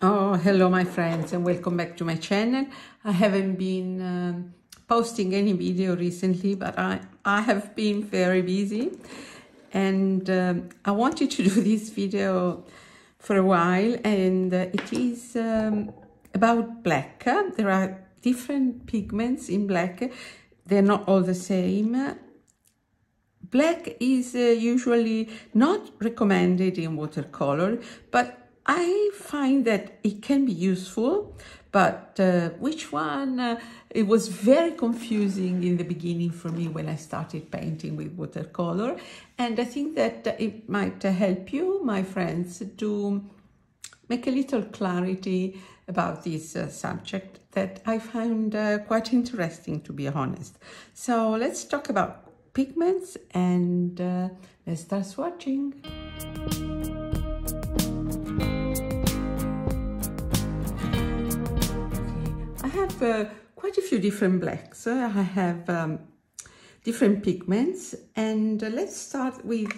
Oh, hello my friends and welcome back to my channel. I haven't been posting any video recently, but I have been very busy and I wanted to do this video for a while, and it is about black. There are different pigments in black. They're not all the same. Black is usually not recommended in watercolor, but I find that it can be useful. But which one? It was very confusing in the beginning for me when I started painting with watercolor. And I think that it might help you, my friends, to make a little clarity about this subject that I find quite interesting, to be honest. So let's talk about pigments and let's start swatching. I have quite a few different blacks. I have different pigments, and let's start with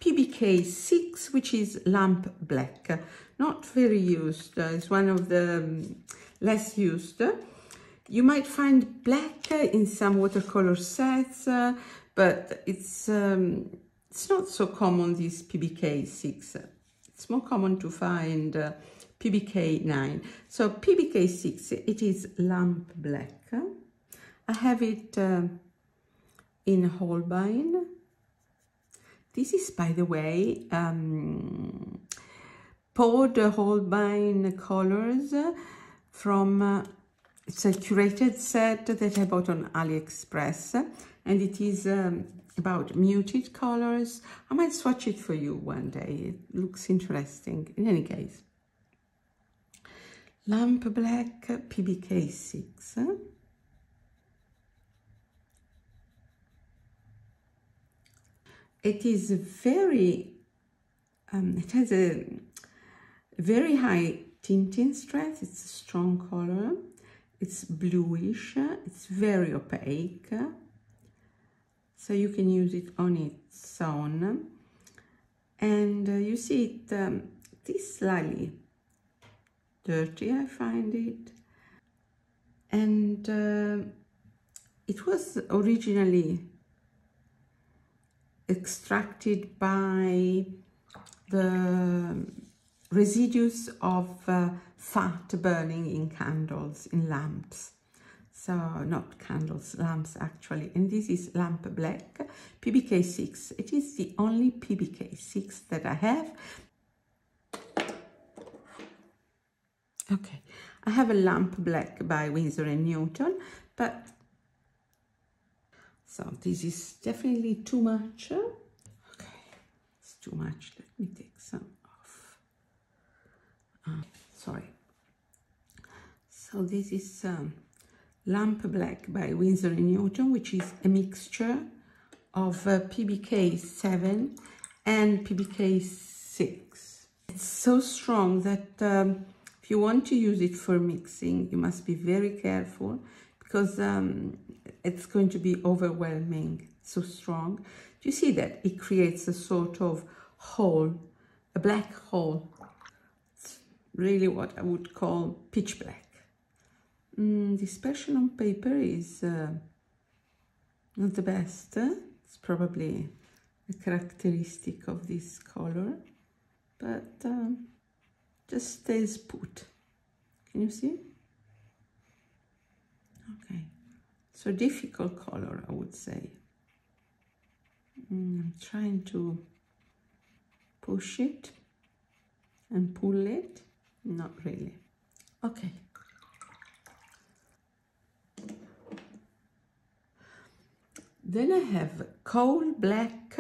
PBK 6, which is lamp black. Not very used. It's one of the less used. You might find black in some watercolor sets, but it's not so common, this PBK 6. It's more common to find PBK 9. So PBK 6, it is lamp black. I have it in Holbein. This is, by the way, poured Holbein colors from it's a curated set that I bought on AliExpress, and it is about muted colors. I might swatch it for you one day. It looks interesting. In any case, lamp black PBK 6. It is very, it has a very high tinting strength. It's a strong color. It's bluish. It's very opaque. So you can use it on its own. And you see it, it is slightly dirty, I find it. And it was originally extracted by the residues of fat burning in candles, in lamps. So not candles, lamps actually. And this is lamp black PBK 6. It is the only PBK 6 that I have. Okay, I have a lamp black by Winsor & Newton, but so this is definitely too much. Okay, it's too much. Let me take some off. Sorry. So this is lamp black by Winsor & Newton, which is a mixture of PBK 7 and PBK 6. It's so strong that if you want to use it for mixing, you must be very careful, because it's going to be overwhelming, so strong. Do you see that? It creates a sort of hole, a black hole. It's really what I would call pitch black. Dispersion on paper is not the best. It's probably a characteristic of this color, but just stays put. Can you see? Okay, so difficult color, I would say. I'm trying to push it and pull it. Not really. Okay. Then I have coal black,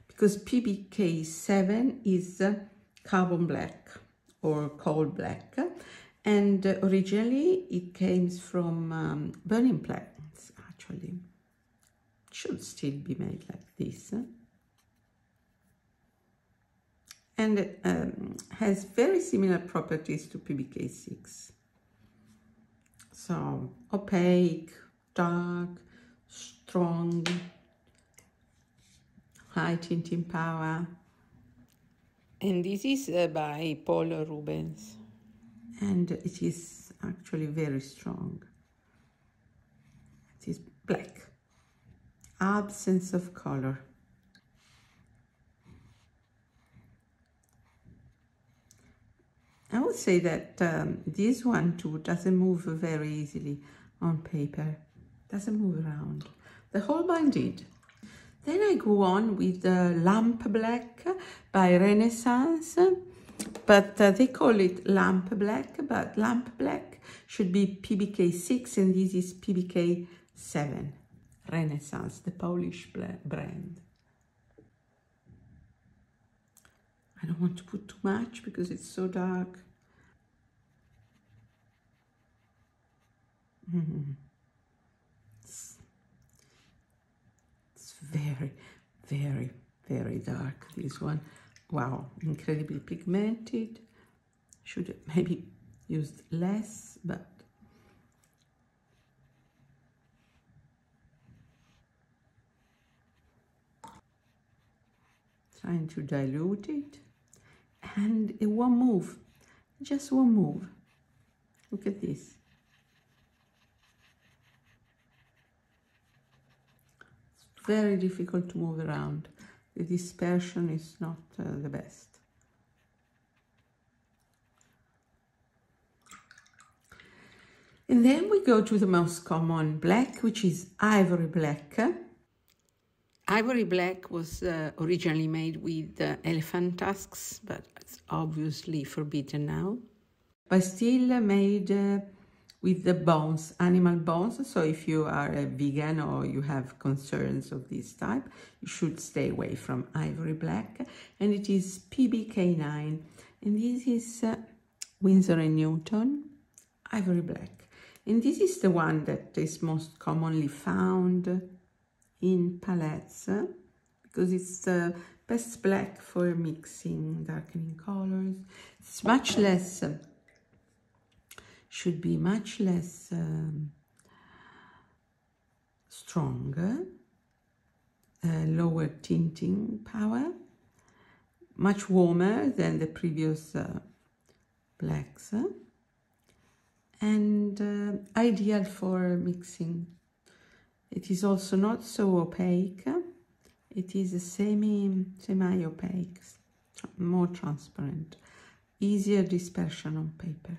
because PBK 7 is carbon black or coal black, and originally it came from burning plants. Actually, it should still be made like this, and it has very similar properties to PBK 6. So opaque, dark, strong, high tinting power. And this is by Paul Rubens. and it is actually very strong. It is black, absence of color. I would say that this one too doesn't move very easily on paper, doesn't move around. The Holbein did. Then I go on with the Lamp Black by Renaissance, but they call it Lamp Black, but Lamp Black should be PBK 6 and this is PBK 7. Renaissance, the Polish brand. I don't want to put too much because it's so dark. It's very, very, very dark, this one. Wow, incredibly pigmented. Should have maybe used less, but trying to dilute it. And it won't move, just won't move. Look at this. It's very difficult to move around. The dispersion is not the best. And then we go to the most common black, which is Ivory Black. Ivory Black was originally made with elephant tusks, but it's obviously forbidden now. But still made with the bones, animal bones. So if you are a vegan or you have concerns of this type, you should stay away from Ivory Black. And it is PBK 9. And this is Winsor & Newton Ivory Black. And this is the one that is most commonly found in palettes, because it's the best black for mixing, darkening colors. It's much less, should be much less stronger, lower tinting power, much warmer than the previous blacks, and ideal for mixing. It is also not so opaque. It is a semi-opaque, more transparent, easier dispersion on paper.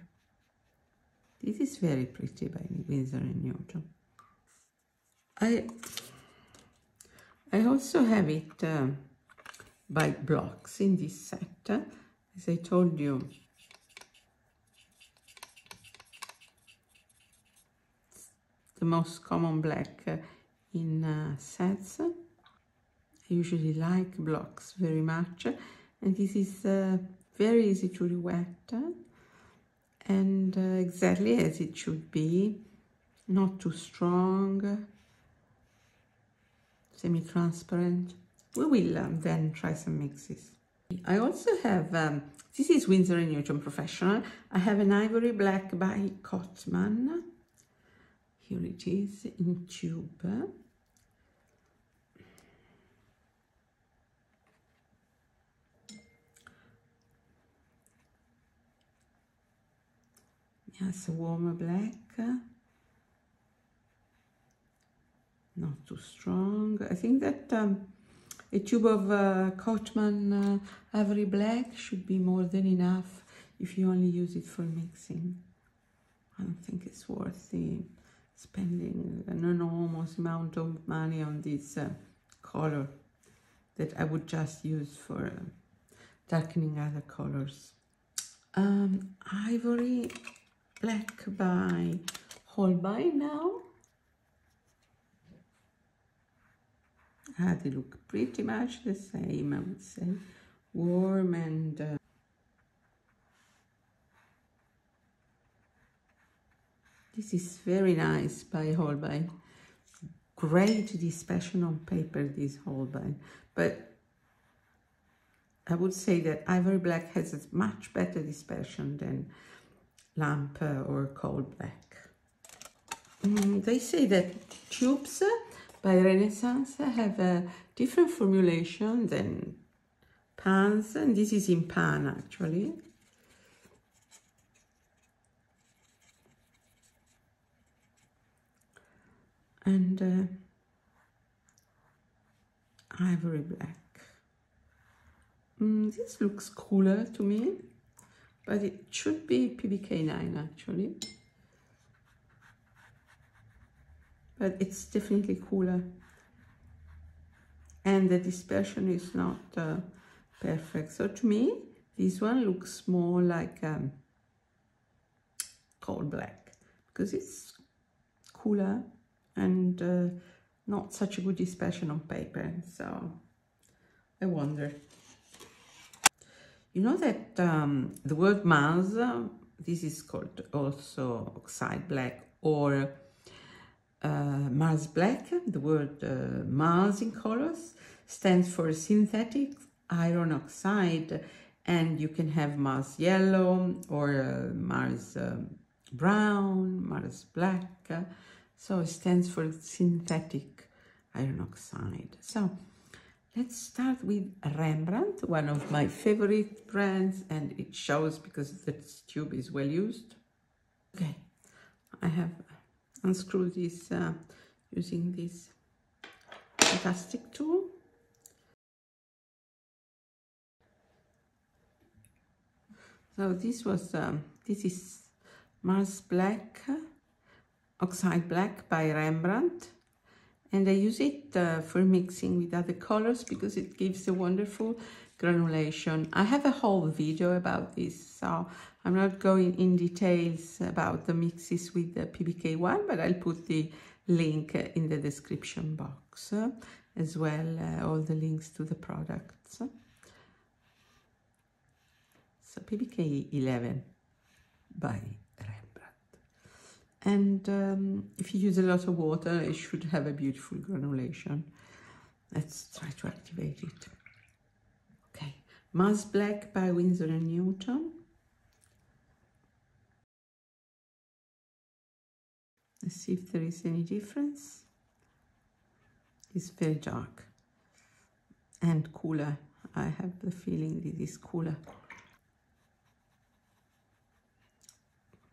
This is very pretty by Winsor & Newton. I also have it by blocks in this set. As I told you, the most common black in sets. I usually like blocks very much, and this is very easy to wet and exactly as it should be, not too strong, semi-transparent. We will then try some mixes. I also have, this is Winsor & Newton Professional. I have an Ivory Black by Cotman. Here it is in tube. Yes, a warmer black. Not too strong. I think that a tube of Cotman Ivory Black should be more than enough if you only use it for mixing. I don't think it's worth spending an enormous amount of money on this color that I would just use for darkening other colors. Ivory Black by Holbein now. They look pretty much the same, I would say. Warm and this is very nice by Holbein. Great dispersion on paper, this Holbein. But I would say that Ivory Black has a much better dispersion than Lamp or Coal Black. They say that tubes by Renaissance have a different formulation than pans, and this is in pan actually. and Ivory Black. This looks cooler to me, but it should be PBK 9 actually. But it's definitely cooler. And the dispersion is not perfect. So to me, this one looks more like coal black, because it's cooler and not such a good dispersion on paper. So I wonder. You know that the word Mars, this is called also oxide black or Mars black. The word Mars in colors stands for synthetic iron oxide, and you can have Mars yellow or Mars brown, Mars black. So it stands for synthetic iron oxide. So let's start with Rembrandt, one of my favorite brands, and it shows because the tube is well used. Okay, I have unscrewed this using this fantastic tool. So this is Mars Black, Oxide Black by Rembrandt. And I use it for mixing with other colors because it gives a wonderful granulation. I have a whole video about this, so I'm not going in details about the mixes with the PBK one, but I'll put the link in the description box, as well all the links to the products. So PBK 11 by and if you use a lot of water, it should have a beautiful granulation. Let's try to activate it. Okay, Mars Black by Winsor & Newton. Let's see if there is any difference. It's very dark and cooler. I have the feeling this is cooler.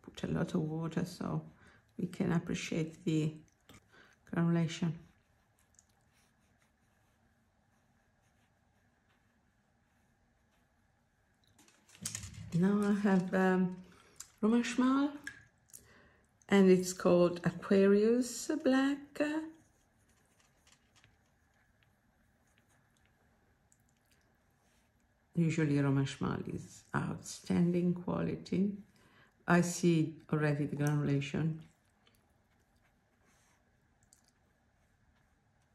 Put a lot of water so we can appreciate the granulation. Now I have Romaschmal, and it's called Aquarius Black. Usually Romaschmal is outstanding quality. I see already the granulation.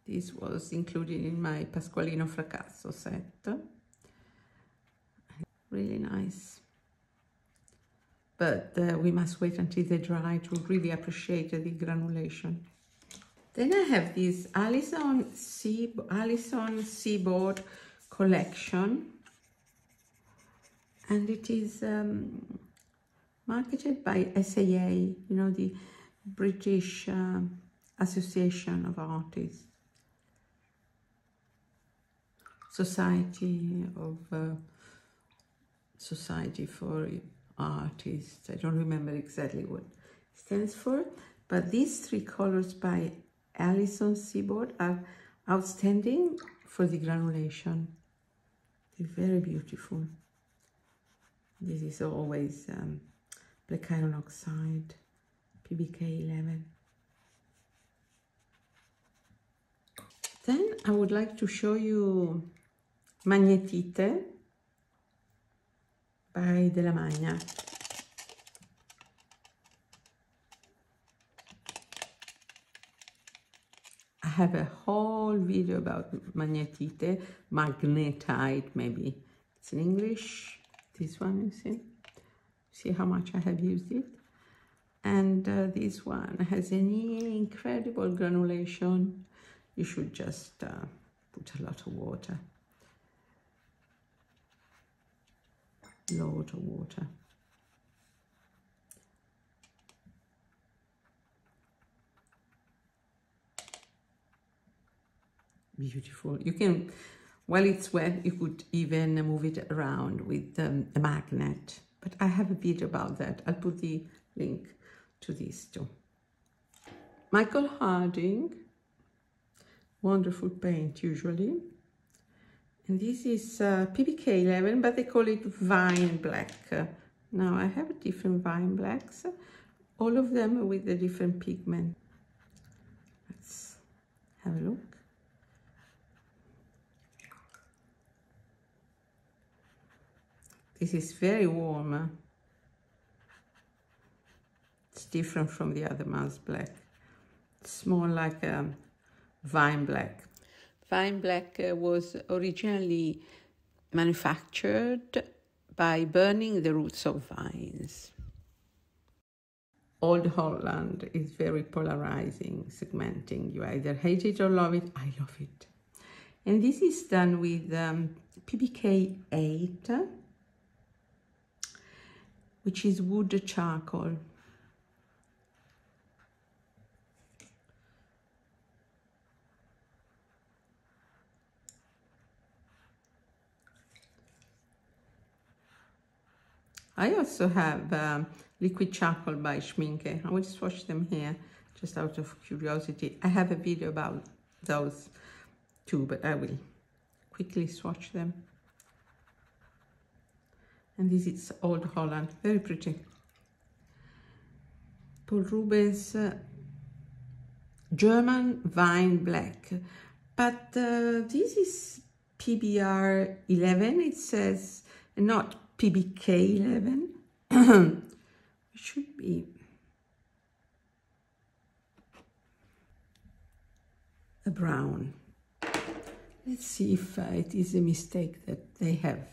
This was included in my Pasqualino Fracasso set. Really nice. But we must wait until they dry to really appreciate the granulation. Then I have this Alison Seaboard collection, and it is marketed by SAA, you know, the British Association of Artists. Society for Artists. I don't remember exactly what it stands for, but these three colors by Alison Seaboard are outstanding for the granulation. They're very beautiful. This is always black iron oxide, PBK 11. Then I would like to show you Magnetite by Della Magna. I have a whole video about Magnetite, magnetite maybe. It's in English, this one, you see how much I have used it. And this one has an incredible granulation. You should just put a lot of water. Load of water. Beautiful. You can, while it's wet, you could even move it around with a magnet. But I have a video about that. I'll put the link to these two. Michael Harding, wonderful paint usually. And this is PBK 11, but they call it Wine Black. Now I have different Wine Blacks, all of them with a different pigment. Let's have a look. This is very warm. It's different from the other mouse black. It's more like a Wine Black. Wine Black was originally manufactured by burning the roots of vines. Old Holland is very polarizing, segmenting. You either hate it or love it. I love it. And this is done with PBK 8, which is wood charcoal. I also have liquid charcoal by Schminke. I will swatch them here just out of curiosity. I have a video about those too, but I will quickly swatch them. And this is Old Holland, very pretty. Paul Rubens German Wine Black, but this is PBR 11. It says not PBK 11. It should be a brown. Let's see if it is a mistake that they have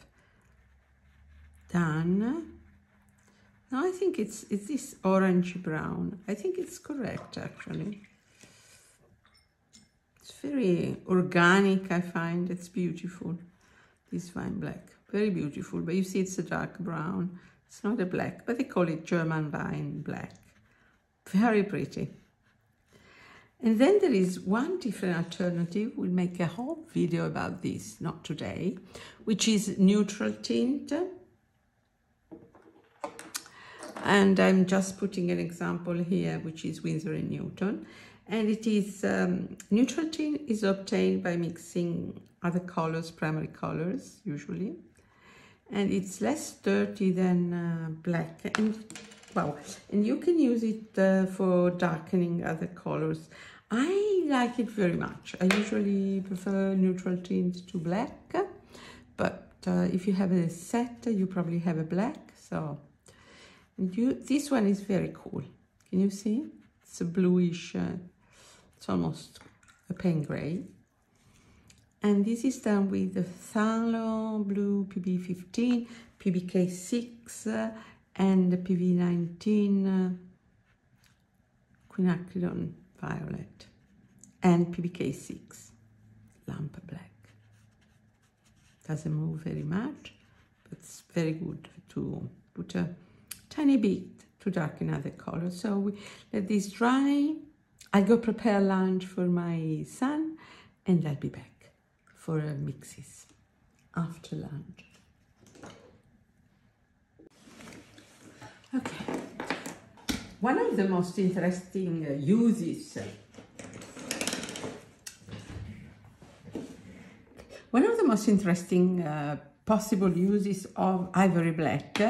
done. No, I think it's this orange brown. I think it's correct actually. It's very organic, I find. It's beautiful, this Wine Black. Very beautiful, but you see it's a dark brown. It's not a black, but they call it German Wine Black. Very pretty. And then there is one different alternative. We'll make a whole video about this, not today, which is neutral tint. And I'm just putting an example here, which is Winsor & Newton. And it is, neutral tint is obtained by mixing other colors, primary colors, usually. And it's less dirty than black. And wow, and you can use it for darkening other colors. I like it very much. I usually prefer neutral tint to black, but if you have a set, you probably have a black. So, and this one is very cool. Can you see? It's a bluish, it's almost a paint gray. And this is done with the Salon Blue PB15, PBK 6, and the PV19 Quinacridone Violet, and PBK 6 Lamp Black. Doesn't move very much, but it's very good to put a tiny bit to darken other colors. So we let this dry. I'll go prepare lunch for my son, and I'll be back for mixes after lunch. Okay, one of the most interesting uses, possible uses of Ivory Black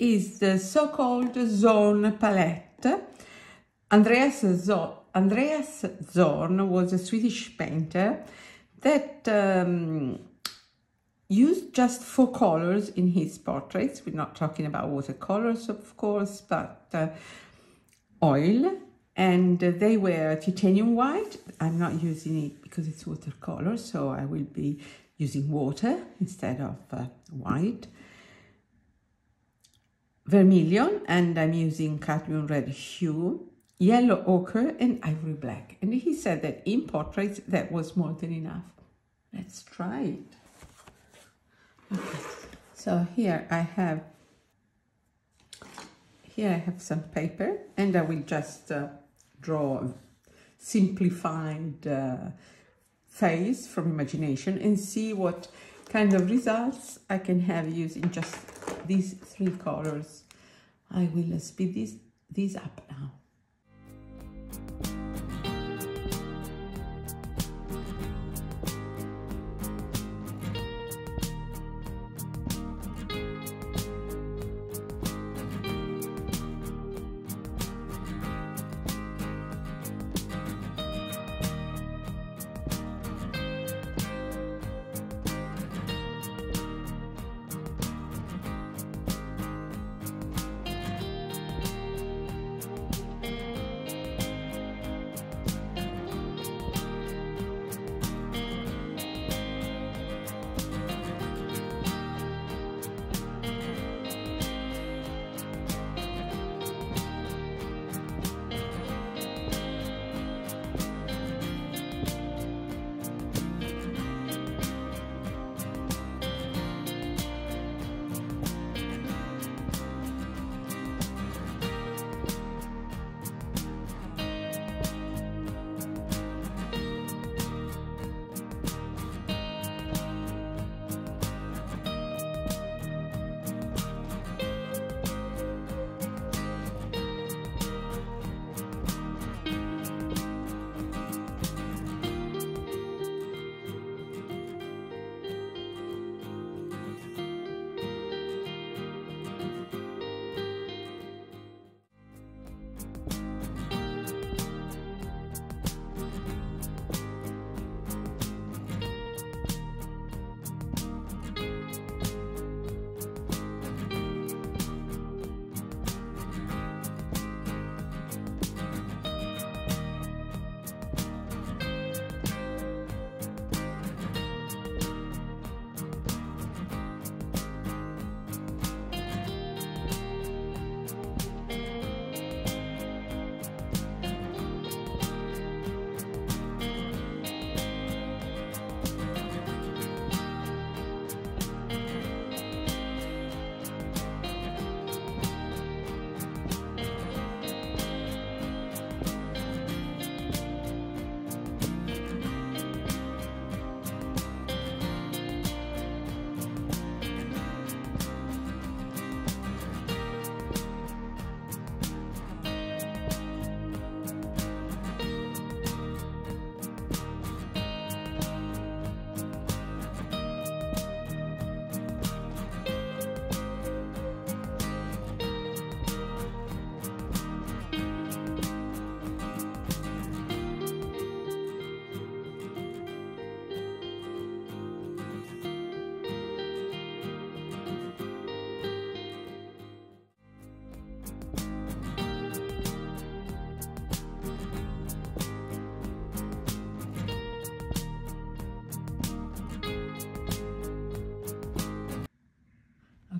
is the so-called Zorn Palette. Andreas Zorn was a Swedish painter that used just 4 colors in his portraits. We're not talking about watercolors, of course, but oil, and they were titanium white. I'm not using it because it's watercolor, so I will be using water instead of white. Vermilion, and I'm using cadmium red hue, yellow ochre, and ivory black. And he said that in portraits that was more than enough. Let's try it. Okay, so here I have some paper, and I will just draw a simplified face from imagination and see what kind of results I can have using just these 3 colors. I will speed these up now.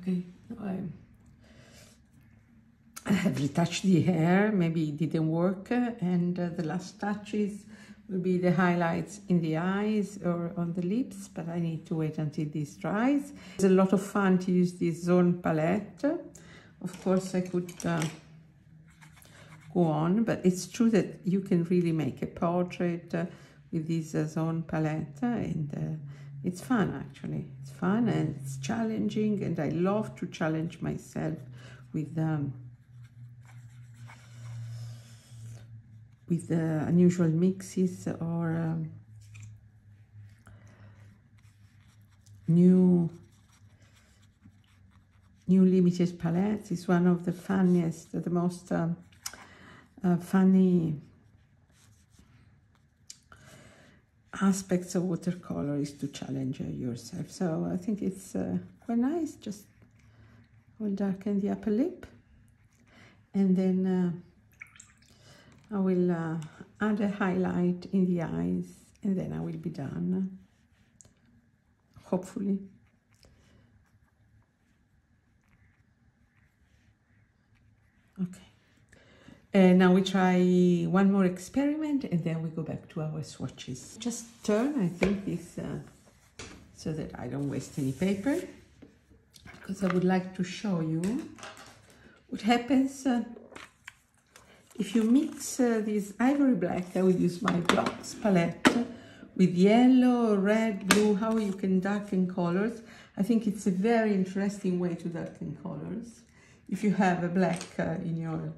Okay, I have retouched the hair, maybe it didn't work, and the last touches will be the highlights in the eyes or on the lips, but I need to wait until this dries. It's a lot of fun to use this Zorn Palette. Of course I could go on, but it's true that you can really make a portrait with this Zorn Palette, and it's fun actually. It's fun and it's challenging, and I love to challenge myself with unusual mixes or new limited palettes. It's one of the funniest, the most funny aspects of watercolor is to challenge yourself. So I think it's quite nice. Just I will darken the upper lip, and then I will add a highlight in the eyes, and then I will be done, hopefully. Okay. And now we try one more experiment, and then we go back to our swatches. Just turn, I think, this so that I don't waste any paper, because I would like to show you what happens if you mix this Ivory Black. I will use my Blocks palette with yellow, red, blue, how you can darken colors. I think it's a very interesting way to darken colors. If you have a black in your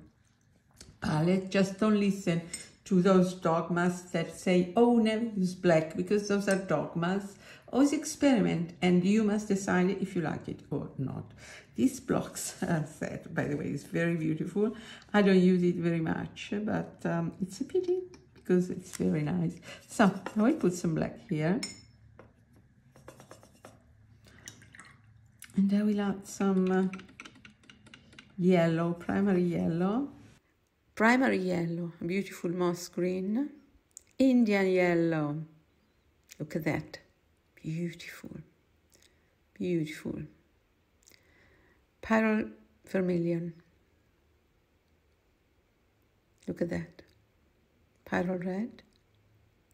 palette, just don't listen to those dogmas that say, oh, never use black, because those are dogmas. Always experiment, and you must decide if you like it or not. This Blocks set, by the way, is very beautiful. I don't use it very much, but it's a pity because it's very nice. So I will put some black here, and I will add some yellow, primary yellow, beautiful moss green, Indian yellow. Look at that, beautiful, beautiful. Pyrrole vermilion. Look at that. Pyrrole red.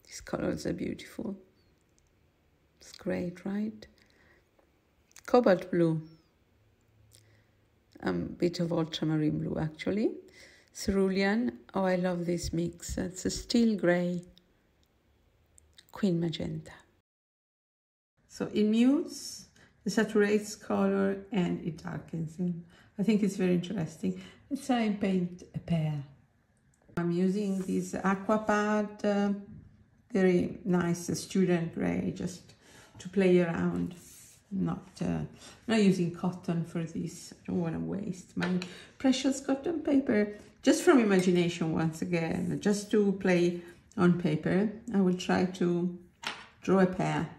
These colors are beautiful. It's great, right? Cobalt blue. A bit of ultramarine blue, actually. Cerulean. Oh, I love this mix. It's a steel grey. Queen magenta. So it mutes, it saturates color, and it darkens it. I think it's very interesting. Let's try and paint a pear. I'm using this aqua pad, very nice student gray, just to play around. Not using cotton for this. I don't want to waste my precious cotton paper. Just from imagination, once again, just to play on paper. I will try to draw a pear.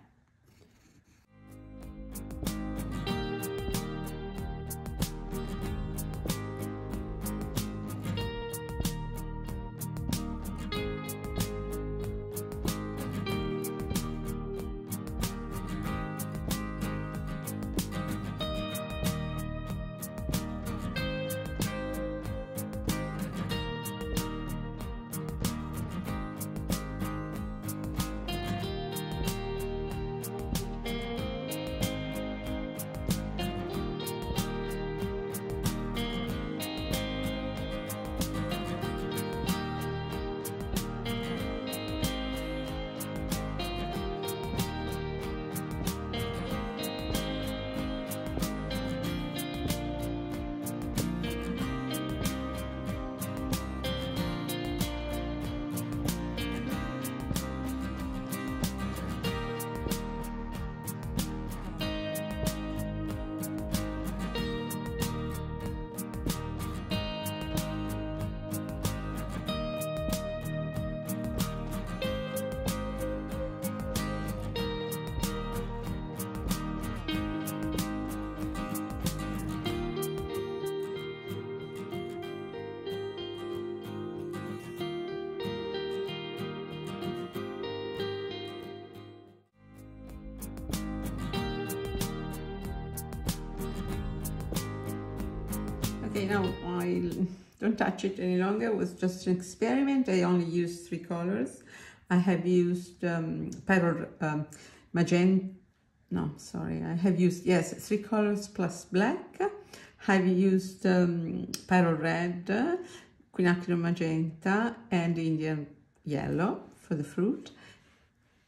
Okay, now I don't touch it any longer. It was just an experiment. I only used 3 colors. I have used magenta. No, sorry. I have used, yes, 3 colors plus black. I've used Pyrrole Red, Quinacridone Magenta, and Indian Yellow for the fruit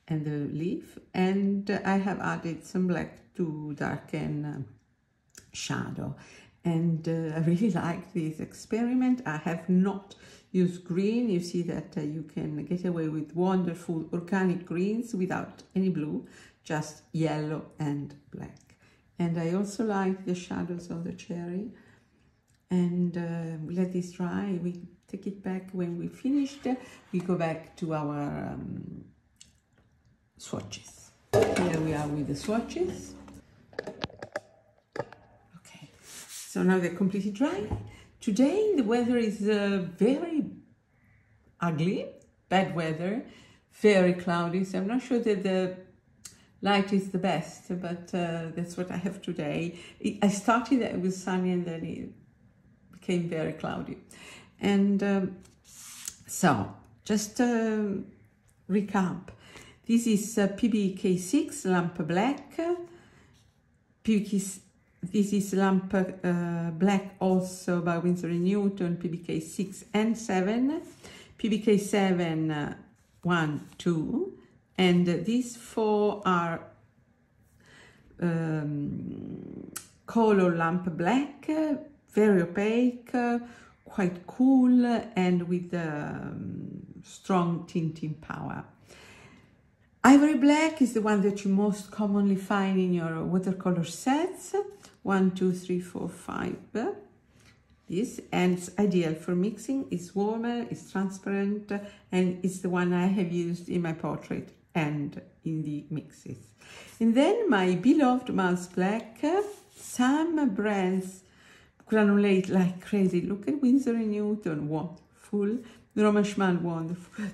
and the leaf. And I have added some black to darken shadow. And I really like this experiment. I have not used green. You see that you can get away with wonderful organic greens without any blue, just yellow and black. And I also like the shadows of the cherry. And we let this dry. We take it back when we finished. We go back to our swatches. Here we are with the swatches. So now they're completely dry. Today the weather is very ugly, bad weather, very cloudy. So I'm not sure that the light is the best, but that's what I have today. I started, it was sunny, and then it became very cloudy. And so just recap. This is PBK 6 Lamp Black. This is Lamp Black also by Winsor & Newton, PBK 6 and 7, PBK 7, 1, 2, and these 4 are color Lamp Black, very opaque, quite cool, and with strong tinting power. Ivory Black is the one that you most commonly find in your watercolor sets. 1, 2, 3, 4, 5. This, and it's ideal for mixing. It's warmer, it's transparent, and it's the one I have used in my portrait and in the mixes. And then my beloved mouse black. Some brands granulate like crazy. Look at Winsor & Newton, wonderful. Roman Schmal, wonderful.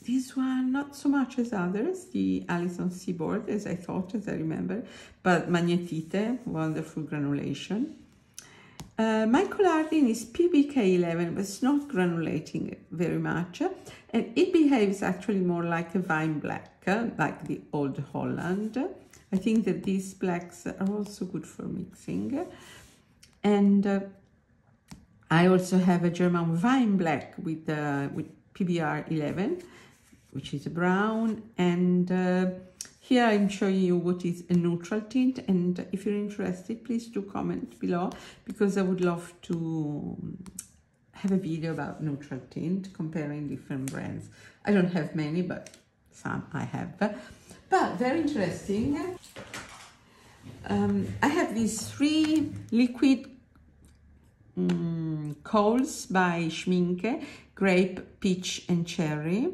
This one, not so much as others, the Alison Seaboard, as I thought, as I remember, but Magnetite, wonderful granulation. My Collardin is PBK 11, but it's not granulating very much, and it behaves actually more like a vine black, like the Old Holland. I think that these blacks are also good for mixing. And I also have a German vine black with PBR 11, which is a brown, and here I'm showing you what is a neutral tint, and if you're interested, please do comment below, because I would love to have a video about neutral tint, comparing different brands. I don't have many, but some I have, but very interesting. I have these 3 liquid coals by Schminke, grape, peach and cherry.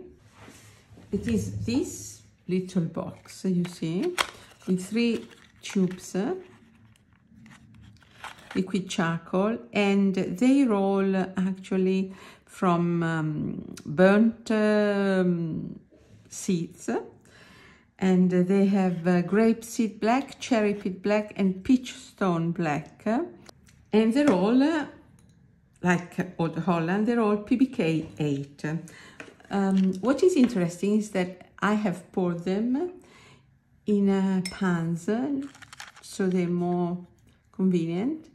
It is this little box, you see, with 3 tubes, liquid charcoal, and they roll actually from burnt seeds, and they have grape seed black, cherry pit black and peach stone black, and they're all like Old Holland, they're all PBK 8. What is interesting is that I have poured them in pans, so they're more convenient,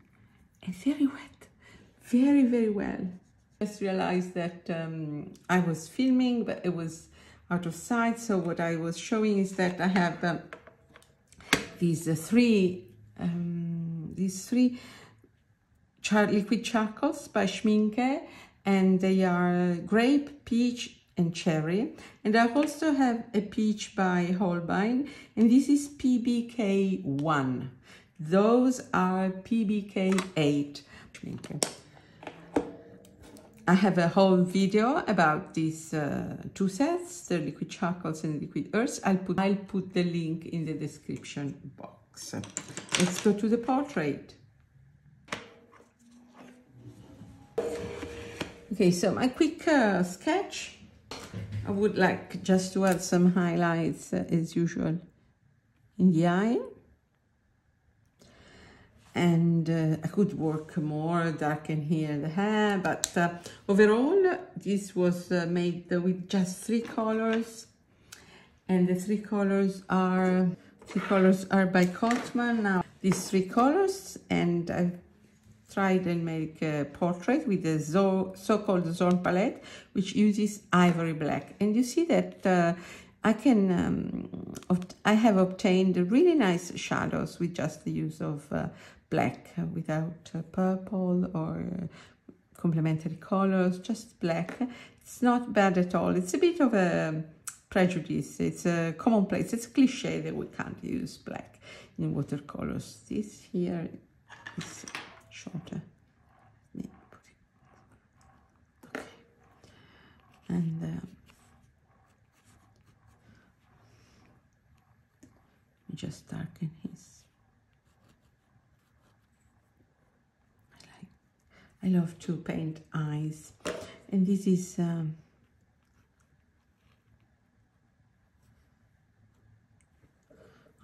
and very wet, very, very well. Just realized that I was filming, but it was out of sight, so what I was showing is that I have these three liquid charcoals by Schminke, and they are grape, peach and cherry, and I also have a peach by Holbein, and this is PBK 1. Those are PBK 8. I have a whole video about these 2 sets, the liquid charcoals and liquid earths. I'll put the link in the description box. Let's go to the portrait. Okay, so my quick sketch. I would like just to add some highlights as usual in the eye. and I could work more, darken here the hair, but overall this was made with just 3 colors, and the 3 colors are by Cotman. Now these 3 colors, and I've tried and make a portrait with the so-called Zorn Palette, which uses Ivory Black, and you see that I have obtained really nice shadows with just the use of black, without purple or complementary colors, just black. It's not bad at all. It's a bit of a prejudice. It's a commonplace. It's a cliche that we can't use black in watercolors. This here is shorter. Okay. And just darken his. I love to paint eyes, and this is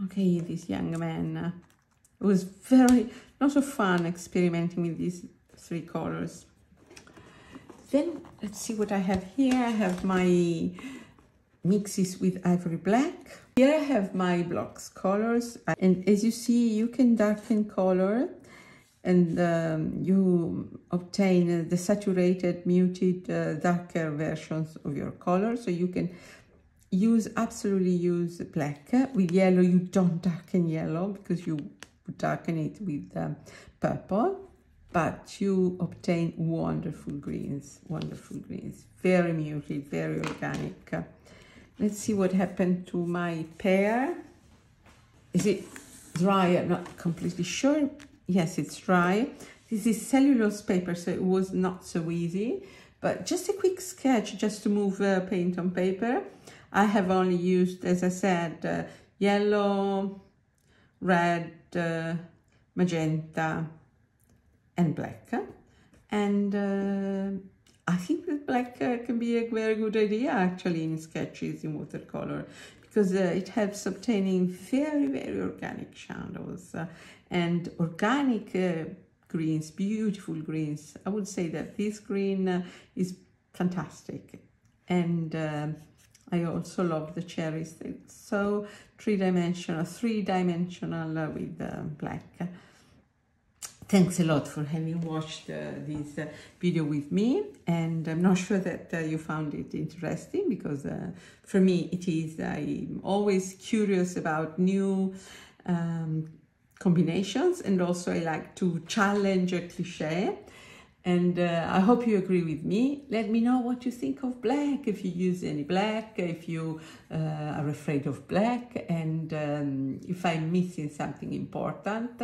okay. This young man, it was very lot of fun experimenting with these 3 colors. Then let's see what I have here. I have my mixes with Ivory Black. Here I have my blocks colors, and as you see, you can darken color, and you obtain the saturated, muted, darker versions of your color. So you can absolutely use black. With yellow, you don't darken yellow because you darken it with purple, but you obtain wonderful greens, very muted, very organic. Let's see what happened to my pear. Is it dry? I'm not completely sure. Yes, it's dry. This is cellulose paper, so it was not so easy, but just a quick sketch just to move paint on paper. I have only used, as I said, yellow, red, magenta, and black. And I think that black can be a very good idea actually in sketches in watercolor, because it helps obtaining very, very organic shadows and organic greens, beautiful greens. I would say that this green is fantastic, and I also love the cherries. It's so three-dimensional with black. Thanks a lot for having watched this video with me, and I'm not sure that you found it interesting, because for me it is. I'm always curious about new combinations, and also I like to challenge a cliche, and I hope you agree with me. Let me know what you think of black, if you use any black, if you are afraid of black, and if I'm missing something important.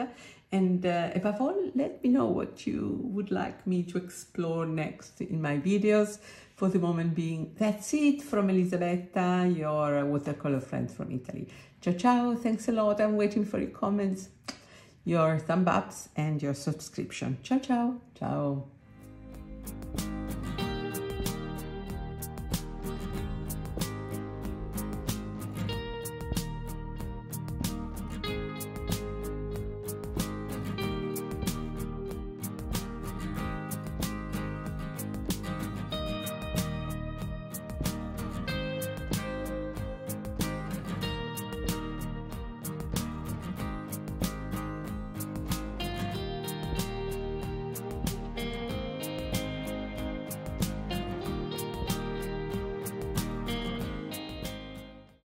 And above all, let me know what you would like me to explore next in my videos. For the moment being, that's it from Elisabetta, your watercolor friend from Italy. Ciao, ciao. Thanks a lot. I'm waiting for your comments, your thumb ups, and your subscription. Ciao, ciao. Ciao.